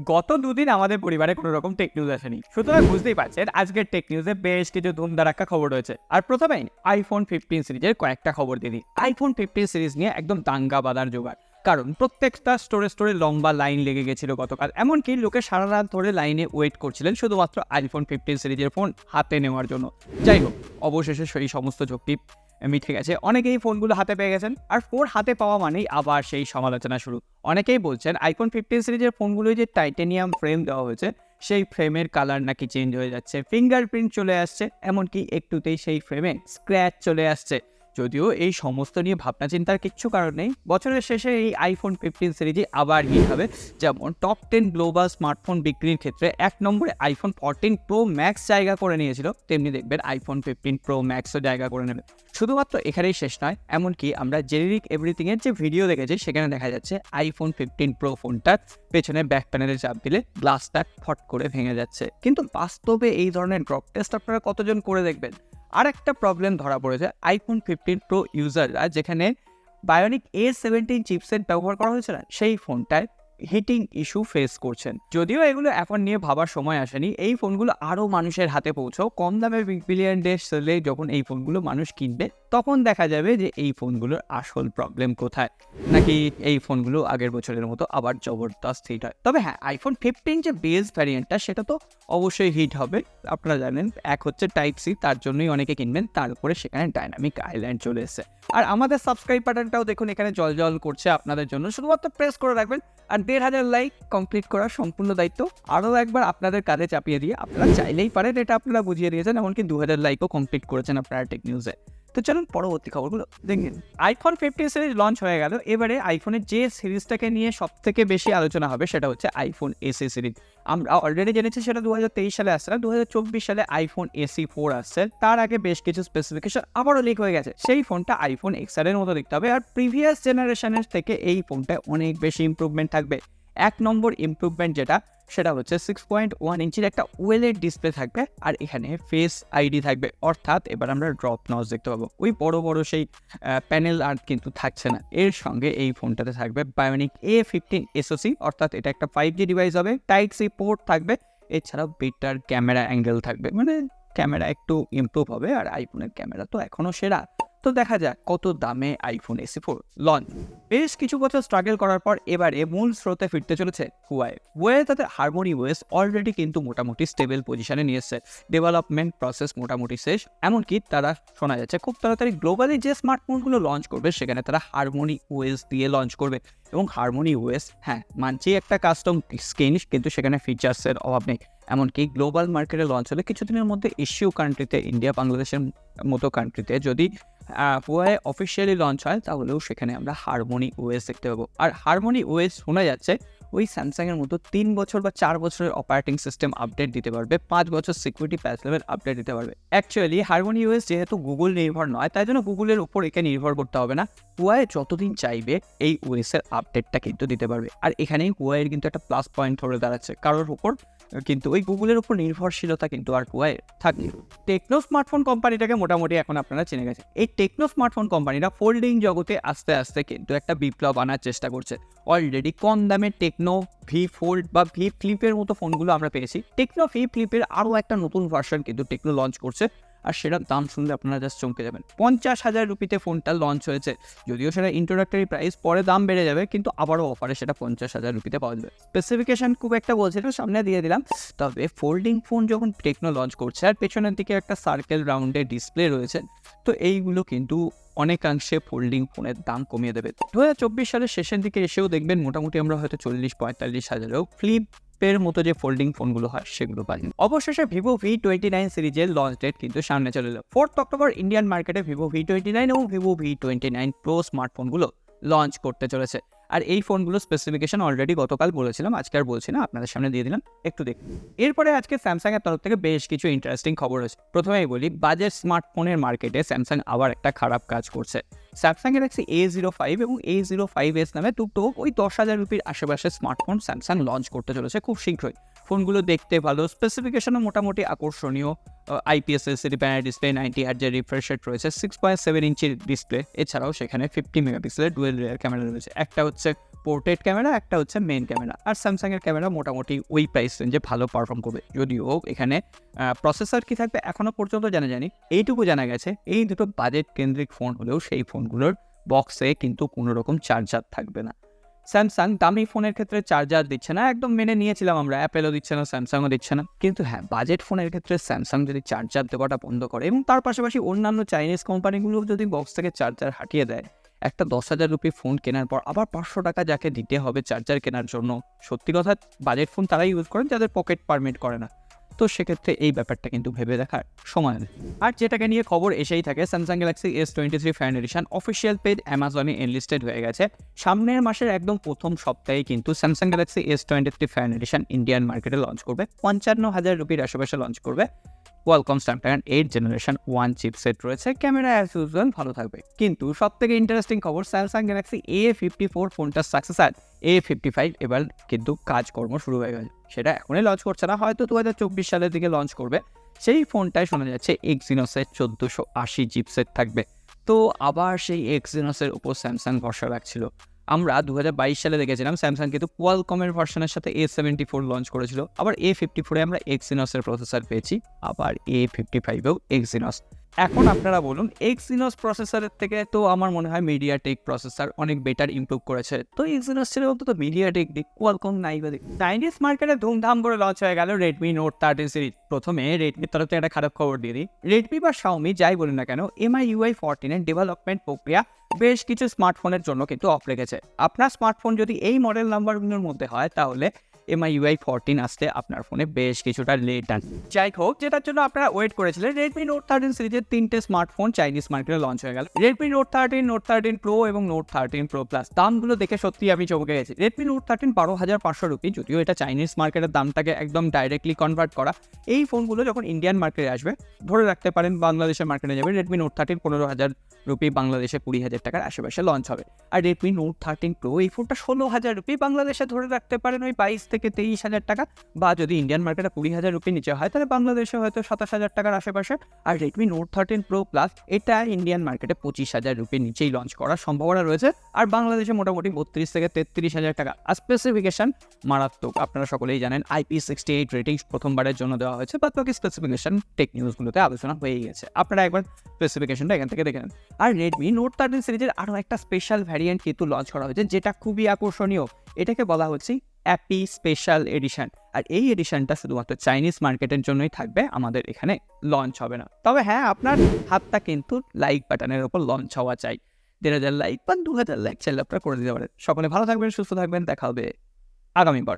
গত দুদিন আমাদের পরিবারে কোনো রকম টেক নিউজ আসেনি, সুতরাং বুঝতেই পারছেন আজকের টেক নিউজে বেশ কিছু ধুমধারাক্কা খবর রয়েছে। আর প্রথমেই আইফোন 15 সিরিজের কয়েকটা খবর দিয়ে দিই। আইফোন 15 সিরিজ নিয়ে একদম দাঙ্গা বাঁধার জোগাড়, কারণ প্রত্যেকটা স্টোরে লম্বা লাইন লেগে গেছিল গতকাল। এমনকি লোকে সারা রাত ধরে লাইনে ওয়েট করছিলেন শুধুমাত্র আইফোন 15 সিরিজের ফোন হাতে নেওয়ার জন্য। যাই হোক, অবশেষে সেই সমস্ত ঝক্কি মিটে গেছে, অনেকেই ফোনগুলো হাতে পেয়ে গেছেন। আর ফোন হাতে পাওয়া মানেই আবার সেই সমালোচনা শুরু। অনেকেই বলছেন আইফোন 15 সিরিজের ফোনগুলোই যে টাইটেনিয়াম ফ্রেম দেওয়া হয়েছে, সেই ফ্রেমের কালার নাকি চেঞ্জ হয়ে যাচ্ছে, ফিঙ্গারপ্রিন্ট চলে আসছে, এমনকি একটুতেই সেই ফ্রেমে স্ক্র্যাচ চলে আসছে। যদিও এই সমস্ত নিয়ে ভাবনা চিন্তার কিচ্ছু কারণ নেই, বছরের শেষে এই আইফোন 15 সিরিজই আবার হিট হবে। যেমন টপ 10 গ্লোবাল স্মার্টফোন বিক্রির ক্ষেত্রে 1 নম্বরে আইফোন 14 প্রো ম্যাক্স জায়গা করে নিয়েছিল, তেমনি দেখবেন আইফোন 15 প্রো ম্যাক্সও জায়গা করে নেবে। শুধুমাত্র এখানেই শেষ নয়, এমনকি আমরা জেনেরিক এভরিথিংয়ের যে ভিডিও দেখেছি সেখানে দেখা যাচ্ছে আইফোন 15 প্রো ফোনটার পেছনে ব্যাক প্যানেলে চাপ দিলে গ্লাসটা ফট করে ভেঙে যাচ্ছে। কিন্তু বাস্তবে এই ধরনের ড্রপ টেস্ট আপনারা কতজন করে দেখবেন? আর একটা প্রবলেম ধরা পড়েছে আইফোন 15 প্রো ইউজাররা, যেখানে বায়োনিক A17 চিপসেট ব্যবহার করা হয়েছে না, সেই ফোনটায় হিটিং ইস্যু ফেস করছেন। যদিও এগুলো এখন নিয়ে ভাবার সময় আসেনি, এই ফোনগুলো আরও মানুষের হাতে পৌঁছাও, কম দামে বিগ বিলিয়ন ডে সেলে যখন এই ফোনগুলো মানুষ কিনবে তখন দেখা যাবে যে এই ফোনগুলোর আসল প্রবলেম কোথায়, নাকি এই ফোনগুলো আগের বছরের মতো আবার জবরদস্ত হিট হয়। তবে হ্যাঁ, আইফোন 15 যে বেস ভ্যারিয়েন্টটা সেটা তো অবশ্যই হিট হবে। আপনারা জানেন, এক হচ্ছে টাইপ সি, তার জন্যই অনেকে কিনবেন, তার উপরে সেখানে ডাইনামিক আইল্যান্ড চলে এসেছে। আর আমাদের সাবস্ক্রাইব বাটনটাও দেখুন এখানে জল করছে আপনাদের জন্য, শুধুমাত্র প্রেস করে রাখবেন। আর 1500 লাইক কমপ্লিট করার সম্পূর্ণ দায়িত্ব আরও একবার আপনাদের কাঁধে চাপিয়ে দিয়ে আপনারা চাইলেই পারেন, এটা আপনারা বুঝিয়ে দিয়েছেন, এমনকি 2000 লাইকও কমপ্লিট করেছেন আপনারা টেক নিউজে। তো চলুন পরবর্তী খবরগুলো দেখেন। আইফোন 15 সিরিজ লঞ্চ হয়ে গেল, এবারে আইফোনের যে সিরিজটাকে নিয়ে সব থেকে বেশি আলোচনা হবে সেটা হচ্ছে আইফোন এসি সিরিজ। আমরা অলরেডি জেনেছি সেটা 2023 সালে আসছে না, 2024 সালে আইফোন এসি 4 আসছে। তার আগে বেশ কিছু স্পেসিফিকেশন আবারও লিক হয়ে গেছে। সেই ফোনটা আইফোন এক্সআর এর মতো দেখতে হবে, আর প্রিভিয়াস জেনারেশনের থেকে এই ফোনটায় অনেক বেশি ইমপ্রুভমেন্ট থাকবে। 1 নম্বর ইমপ্রুভমেন্ট যেটা, সেটা হচ্ছে 6.1 ইঞ্চির একটা ওয়েলের ডিসপ্লে থাকবে, আর এখানে ফেস আইডি থাকবে, অর্থাৎ এবার আমরা ড্রপ নচ দেখতে পাবো। ওই বড় বড় সেই প্যানেল আর্ট কিন্তু থাকছে না। এর সঙ্গে এই ফোনটাতে থাকবে বায়োনিক A15 এসওসি, অর্থাৎ এটা একটা 5G ডিভাইস হবে, টাইপ সি পোর্ট থাকবে, এছাড়াও বেটার ক্যামেরা অ্যাঙ্গেল থাকবে, মানে ক্যামেরা একটু ইমপ্রুভ হবে। আর আইফোনের ক্যামেরা তো এখনও সেরা। তো দেখা যাক কত দামে আইফোন এসি 4 লঞ্চ। বেশ কিছু বছর স্ট্রাগল করার পর এবারে মূল স্রোতে ফিরতে চলেছে হুয়াওয়ে তাদের হারমোনি ওএস অলরেডি কিন্তু মোটামুটি স্টেবল পজিশনে নিয়ে এসেছে, ডেভেলপমেন্ট প্রসেস মোটামুটি শেষ। এমনকি তারা শোনা যাচ্ছে খুব তাড়াতাড়ি গ্লোবালি যে স্মার্টফোনগুলো লঞ্চ করবে সেখানে তারা হারমোনি ওএস দিয়ে লঞ্চ করবে। এবং হারমোনি ওএস, হ্যাঁ মানছি একটা কাস্টম স্কিন, কিন্তু সেখানে ফিচার্সের অভাব নেই। এমনকি গ্লোবাল মার্কেটে লঞ্চ হলে কিছুদিনের মধ্যে এশীয় কান্ট্রিতে, ইন্ডিয়া বাংলাদেশের মতো কান্ট্রিতে যদি হুয়াওয়ে অফিসিয়ালি লঞ্চ হয়, তাহলেও সেখানে আমরা হারমোনি ওএস দেখতে পাবো। আর হারমোনি ওএস শোনা যাচ্ছে ওই স্যামসাংয়ের মতো 3 বছর বা 4 বছরের অপারেটিং সিস্টেম আপডেট দিতে পারবে, 5 বছর সিকিউরিটি প্যাচ লেভেল আপডেট দিতে পারবে। অ্যাকচুয়ালি হারমোনি ওএস যেহেতু গুগল নির্ভর নয়, তাই জন্য গুগলের উপর একে নির্ভর করতে হবে না। হুয়াওয়ে যতদিন চাইবে এই ওএসের আপডেটটা কিন্তু দিতে পারবে। আর এখানেই হুয়াওয়ের কিন্তু একটা প্লাস পয়েন্ট ধরে দাঁড়াচ্ছে, কারোর উপর কিন্তু ওই গুগলের উপর নির্ভরশীলতা কিন্তু আর হুয়াওয়ে থাকে। টেকনো স্মার্টফোন কোম্পানিটাকে মোটামুটি এখন আপনারা চিনে গেছে। এই টেকনো স্মার্টফোন কোম্পানিটা ফোল্ডিং জগতে আস্তে আস্তে কিন্তু একটা বিপ্লব আনার চেষ্টা করছে। অলরেডি কম দামে টেকনো ভি ফোল্ড বা ভি ফ্লিপের মতো ফোনগুলো আমরা পেয়েছি। টেকনো ভি ফ্লিপের আরও একটা নতুন ভার্সন কিন্তু টেকনো লঞ্চ করছে, আর সেটার দাম শুনলে আপনারা জাস্ট চমকে যাবেন। 50,000 রুপিতে ফোনটা লঞ্চ হয়েছে, যদিও সেটা ইন্ট্রোডাক্টরি প্রাইস, পরে দাম বেড়ে যাবে, কিন্তু আবারও অফারে সেটা 50,000 রুপিতে পাওয়া যাবে। স্পেসিফিকেশন খুব একটা বলছে না, সামনে দিয়ে দিলাম। তবে ফোল্ডিং ফোন যখন টেকনো লঞ্চ করছে আর পেছনের দিকে একটা সার্কেল রাউন্ডের ডিসপ্লে রয়েছে, তো এইগুলো কিন্তু অনেকাংশে ফোল্ডিং ফোনের দাম কমিয়ে দেবে। 2024 সালের শেষের দিকে এসেও দেখবেন মোটামুটি আমরা হয়তো 40-45 হাজারেও ফ্লিপের মতো যে ফোল্ডিং ফোনগুলো হয় সেগুলো পাই। অবশেষে ভিভো V29 সিরিজের লঞ্চ ডেট কিন্তু সামনে চলে এলো। 4 অক্টোবর ইন্ডিয়ান মার্কেটে ভিভো V29 এবং ভিভো V29 প্রো স্মার্টফোনগুলো লঞ্চ করতে চলেছে। আর এই ফোনগুলো স্পেসিফিকেশন অলরেডি গতকাল বলেছিলাম, আজকে আর বলছি না, আপনাদের সামনে দিয়ে দিলাম, একটু দেখুন। এরপরে আজকে স্যামসাংয়ের তরফ থেকে বেশ কিছু ইন্টারেস্টিং খবর হয়েছে। প্রথমেই বলি, বাজেট স্মার্টফোনের মার্কেটে স্যামসাং আবার একটা খারাপ কাজ করছে। স্যামসাং গ্যালাক্সি A05 এবং A05s নামে দুটো ওই 10,000 রুপির আশেপাশে স্মার্টফোন স্যামসাং লঞ্চ করতে চলেছে খুব শীঘ্রই। ফোনগুলো দেখতে ভালো, স্পেসিফিকেশনও মোটামুটি আকর্ষণীয়। IPS এলসিডি প্যানেল ডিসপ্লে, 90 হার্টজের রিফ্রেশ রেট রয়েছে, 6.7 ইঞ্চির ডিসপ্লে, এছাড়াও সেখানে 50 মেগাপিক্সেলের ডুয়েল রিয়ার ক্যামেরা রয়েছে। একটা হচ্ছে পোর্ট্রেট ক্যামেরা, একটা হচ্ছে মেন ক্যামেরা। আর স্যামসাং এর ক্যামেরা মোটামুটি ওই প্রাইস রেঞ্জে ভালো পারফর্ম করবে, যদিও এখানে প্রসেসর কি থাকবে এখনো পর্যন্ত জানি এইটুকু জানা গেছে এই দুটো বাজেট কেন্দ্রিক ফোন হলেও সেই ফোনগুলোর বক্সে কিন্তু কোনো রকম চার্জার থাকবে না। স্যামসাং দামি ফোনের ক্ষেত্রে চার্জার দিচ্ছে না, একদম মেনে নিয়েছিলাম আমরা, অ্যাপেলও দিচ্ছে না, স্যামসাংও দিচ্ছে না। কিন্তু হ্যাঁ, বাজেট ফোনের ক্ষেত্রে স্যামসাং যদি চার্জার দেওয়াটা বন্ধ করে এবং তার পাশাপাশি অন্যান্য চাইনিজ কোম্পানিগুলো যদি বক্স থেকে চার্জার হাটিয়ে দেয়, একটা 10,000 রুপি ফোন কেনার পর আবার 500 টাকা যাকে দিতে হবে চার্জার কেনার জন্য, সত্যি কথা বাজেট ফোন তারাই ইউজ করেন যাদের পকেট পারমিট করে না। তো সেক্ষেত্রে এই ব্যাপারটা কিন্তু ভেবে দেখার সময় নেই। আর যেটাকে নিয়ে খবর এসেই থাকে, Samsung Galaxy S23 fine edition official page অ্যামাজনে এনলিস্টেড হয়ে গেছে। সামনের মাসের একদম প্রথম সপ্তাহে কিন্তু Samsung Galaxy S23 fine edition Indian মার্কেটে লঞ্চ করবে। 55,000 রুপির আশেপাশে লঞ্চ করবে। কোয়ালকম স্ন্যাপড্রাগন 8 জেনারেশন 1 চিপসেট রয়েছে, ক্যামেরা অ্যাজ ইউজুয়াল ভালো থাকবে। কিন্তু সবথেকে ইন্টারেস্টিং খবর, স্যামসাং গ্যালাক্সি A54 ফোনটার সাকসেসর A55 এবার কিন্তু কাজকর্ম শুরু হয়ে গেছে। সেটা এখনই লঞ্চ করছে না, হয়তো 2024 সালের দিকে লঞ্চ করবে। সেই ফোনটায় শোনা যাচ্ছে এক্সিনোসের 1480 চিপসেট থাকবে। তো আবার সেই এক্সিনোসের উপর স্যামসাং ভরসা রাখছিল। আমরা 2022 সালে দেখেছিলাম স্যামসাং কিন্তু কোয়ালকমের ভার্সনের সাথে A74 লঞ্চ করেছিল, আবার A54-এ আমরা এক্সিনোসের প্রসেসর পেয়েছি, আবার A55-এও এক্সিনোস। এখন আপনারা বলুন, এক্সিনোস প্রসেসরের থেকে তো আমার মনে হয় মিডিয়াটেক প্রসেসর অনেক বেটার ইমপ্রুভ করেছে। তো এক্সিনোস ছেড়ে অন্তত মিডিয়াটেক দিক, কোয়ালকম নাই বা দিক। চাইনিজ মার্কেটে ধুমধাম করে লঞ্চ হয়ে গেল রেডমি নোট 13 সিরিজ। প্রথমে রেডমির তরফ থেকে একটা খারাপ খবর দিয়ে দিই, রেডমি বা শাওমি যাই বলুন না কেন, MIUI 14 এর ডেভেলপমেন্ট প্রক্রিয়া বেশ কিছু স্মার্টফোনের জন্য কিন্তু অফ রেখেছে। আপনার স্মার্টফোন যদি এই মডেল নাম্বারগুলোর মধ্যে হয় তাহলে MIUI 14 আসতে আপনার ফোনে বেশ কিছুটা লেট আছে। যাই হোক, যেটার জন্য আপনারা ওয়েট করেছিলেন, রেডমি নোট 13 সিরিজের 3টে স্মার্টফোন চাইনিজ মার্কেটে লঞ্চ হয়ে গেল। রেডমি নোট 13, নোট 13 প্রো এবং নোট 13 প্রো প্লাস। দামগুলো দেখে সত্যি আমি চমকে গেছি। রেডমি নোট 13 12,500 রুপি, যদিও এটা চাইনিজ মার্কেটের দামটাকে একদম ডাইরেক্টলি কনভার্ট করা। এই ফোনগুলো যখন ইন্ডিয়ান মার্কেটে আসবে, ধরে রাখতে পারেন বাংলাদেশের মার্কেটে যাবে, রেডমি নোট 13 15,000 রুপি, বাংলাদেশে 20,000 টাকার আশেপাশে লঞ্চ হবে। আর রেডমি নোট 13 প্রো এই ফোনটা 16,000 রুপি, বাংলাদেশে ধরে রাখতে পারেন ওই 22 থেকে 23,000 টাকা, বা যদি ইন্ডিয়ান মার্কেটে 20,000 রুপি নিচে হয় তাহলে বাংলাদেশে হয়তো 27,000 টাকার আশেপাশে। আর রেডমি নোট 13 প্রো প্লাস এটা ইন্ডিয়ান মার্কেটে 25,000 রুপির নিচেই লঞ্চ করার সম্ভাবনা রয়েছে, আর বাংলাদেশে মোটামুটি 32 থেকে 33,000 টাকা। আর স্পেসিফিকেশন মারাত্মক, আপনারা সকলেই জানেন IP68 রেটিং প্রথমবারের জন্য দেওয়া হয়েছে, বাদ বাকি স্পেসিফিকেশন টেক নিউজগুলোতে আলোচনা হয়ে গেছে, আপনারা একবার স্পেসিফিকেশনটা এখান থেকে দেখে নেন। আর রেডমি নোট 13 সিরিজের আরও একটা স্পেশাল ভ্যারিয়েন্ট কিন্তু লঞ্চ করা হয়েছে, যেটা খুবই আকর্ষণীয়। এটাকে বলা হচ্ছে অ্যাপি স্পেশাল এডিশন। আর এই এডিশনটা শুধুমাত্র চাইনিজ মার্কেটের জন্যই থাকবে, আমাদের এখানে লঞ্চ হবে না। তবে হ্যাঁ, আপনার হাতটা কিন্তু লাইক বাটনের উপর লঞ্চ হওয়া চাই। 1,500 লাইক বা 2,000 লাইক চাইলে আপনারা করে দিতে পারেন। সকলে ভালো থাকবেন, সুস্থ থাকবেন, দেখা হবে আগামীবার।